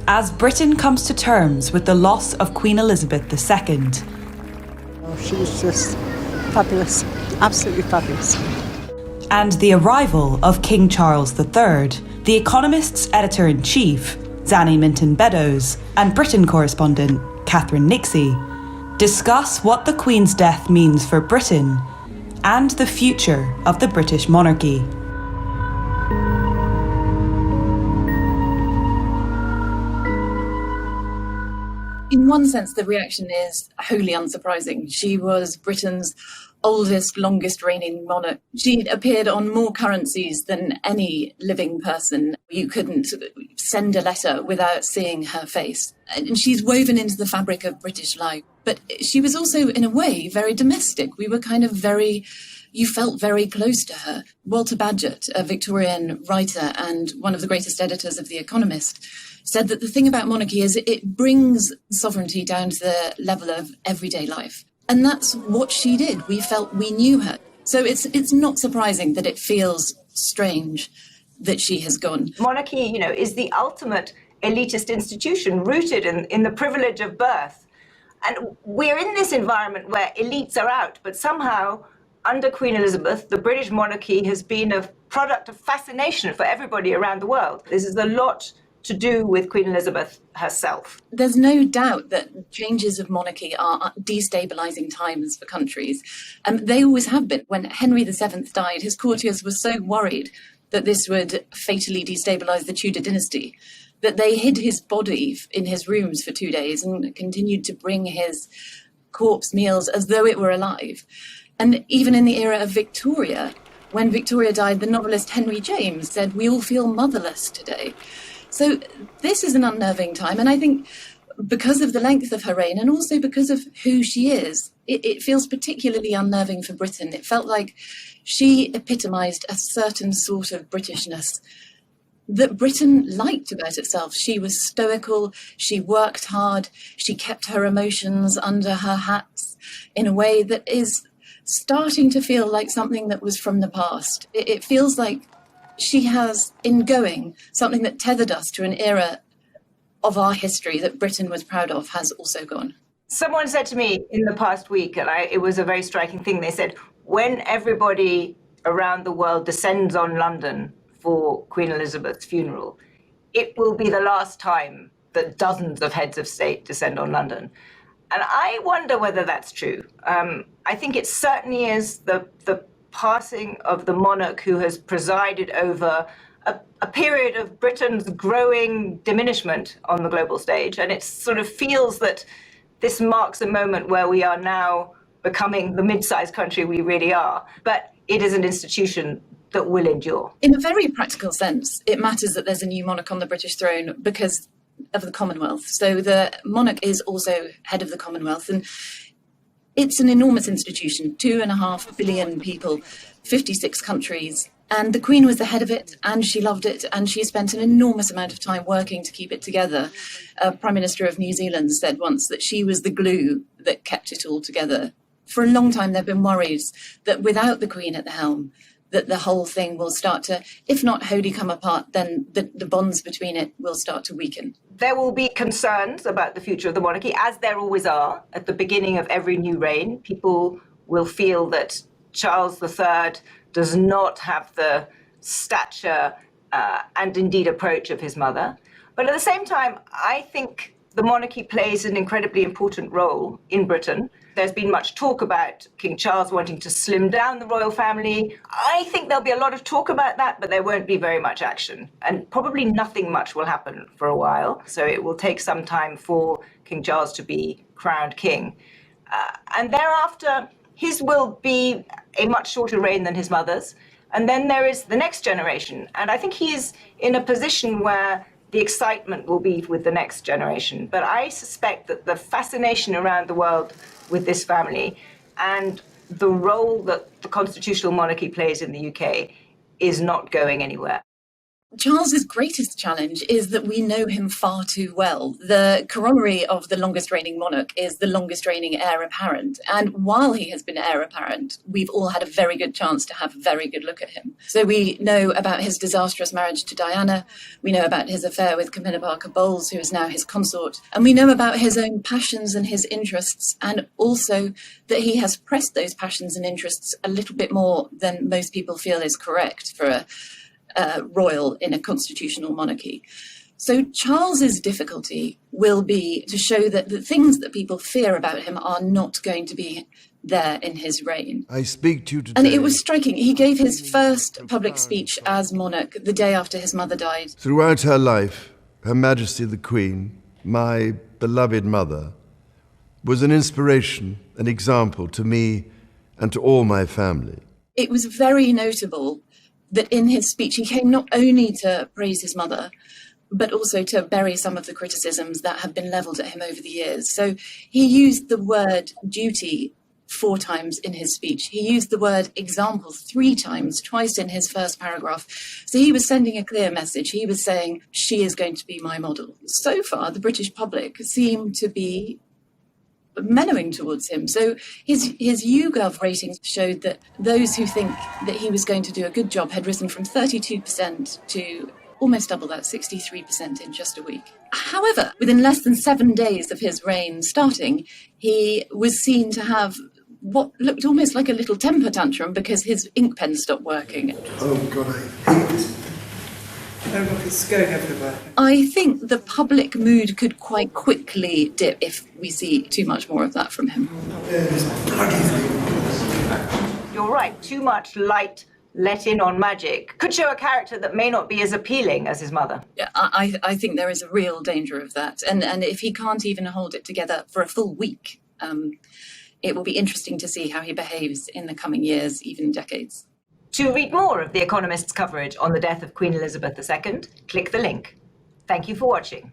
as Britain comes to terms with the loss of Queen Elizabeth II. Oh, she's just fabulous, absolutely fabulous. And the arrival of King Charles III, The Economist's editor-in-chief, Zanny Minton-Beddoes, and Britain correspondent, Catherine Nixie, discuss what the Queen's death means for Britain and the future of the British monarchy. In one sense, the reaction is wholly unsurprising. She was Britain's oldest, longest reigning monarch. She appeared on more currencies than any living person. You couldn't send a letter without seeing her face. And she's woven into the fabric of British life. But she was also, in a way, very domestic. We were kind of you felt very close to her. Walter Bagehot, a Victorian writer and one of the greatest editors of The Economist, said that the thing about monarchy is it brings sovereignty down to the level of everyday life. And that's what she did. We felt we knew her. So it's not surprising that it feels strange that she has gone. Monarchy, is the ultimate elitist institution rooted in the privilege of birth. And we're in this environment where elites are out, but somehow under Queen Elizabeth, the British monarchy has been a product of fascination for everybody around the world. This is a lot to do with Queen Elizabeth herself. There's no doubt that changes of monarchy are destabilising times for countries. They always have been. When Henry VII died, his courtiers were so worried that this would fatally destabilise the Tudor dynasty that they hid his body in his rooms for 2 days and continued to bring his corpse meals as though it were alive. And even in the era of Victoria, when Victoria died, the novelist Henry James said, "We all feel motherless today." So this is an unnerving time. And I think because of the length of her reign and also because of who she is, it feels particularly unnerving for Britain. It felt like she epitomised a certain sort of Britishness that Britain liked about itself. She was stoical, she worked hard, she kept her emotions under her hats in a way that is starting to feel like something that was from the past. It feels like she has, in going, something that tethered us to an era of our history that Britain was proud of has also gone. Someone said to me in the past week, and it was a very striking thing, they said, when everybody around the world descends on London for Queen Elizabeth's funeral, it will be the last time that dozens of heads of state descend on London. And I wonder whether that's true. I think it certainly is the passing of the monarch who has presided over a period of Britain's growing diminishment on the global stage. And it sort of feels that this marks a moment where we are now becoming the mid-sized country we really are. But it is an institution that will endure. In a very practical sense, it matters that there's a new monarch on the British throne because of the Commonwealth. So the monarch is also head of the Commonwealth, and it's an enormous institution, 2.5 billion people, 56 countries, and the Queen was the head of it, and she loved it, and she spent an enormous amount of time working to keep it together. Prime Minister of New Zealand said once that she was the glue that kept it all together. For a long time, there have been worries that without the Queen at the helm, that the whole thing will start to, if not wholly come apart, then the bonds between it will start to weaken. There will be concerns about the future of the monarchy, as there always are. At the beginning of every new reign, people will feel that Charles III does not have the stature and indeed approach of his mother. But at the same time, I think the monarchy plays an incredibly important role in Britain. There's been much talk about King Charles wanting to slim down the royal family. I think there'll be a lot of talk about that, but there won't be very much action. And probably nothing much will happen for a while. So it will take some time for King Charles to be crowned king. And thereafter, his will be a much shorter reign than his mother's. And then there is the next generation. And I think he's in a position where the excitement will be with the next generation. But I suspect that the fascination around the world with this family and the role that the constitutional monarchy plays in the UK is not going anywhere. Charles's greatest challenge is that we know him far too well. The corollary of the longest reigning monarch is the longest reigning heir apparent. And while he has been heir apparent, we've all had a very good chance to have a very good look at him. So we know about his disastrous marriage to Diana. We know about his affair with Camilla Parker Bowles, who is now his consort. And we know about his own passions and his interests, and also that he has pressed those passions and interests a little bit more than most people feel is correct for a royal in a constitutional monarchy. So Charles's difficulty will be to show that the things that people fear about him are not going to be there in his reign. I speak to you today. And it was striking. He gave his first public speech as monarch the day after his mother died. Throughout her life, Her Majesty the Queen, my beloved mother, was an inspiration, an example to me and to all my family. It was very notable that in his speech he came not only to praise his mother, but also to bury some of the criticisms that have been levelled at him over the years. So he used the word duty 4 times in his speech. He used the word example 3 times, twice in his first paragraph. So he was sending a clear message. He was saying, she is going to be my model. So far, the British public seem to be mellowing towards him. So his YouGov ratings showed that those who think that he was going to do a good job had risen from 32% to almost double that, 63% in just a week. However, within less than 7 days of his reign starting, he was seen to have what looked almost like a little temper tantrum because his ink pen stopped working. Oh, God, I hate it. I think the public mood could quite quickly dip if we see too much more of that from him. You're right, too much light let in on magic could show a character that may not be as appealing as his mother. Yeah, I think there is a real danger of that. And if he can't even hold it together for a full week, it will be interesting to see how he behaves in the coming years, even decades. To read more of The Economist's coverage on the death of Queen Elizabeth II, click the link. Thank you for watching.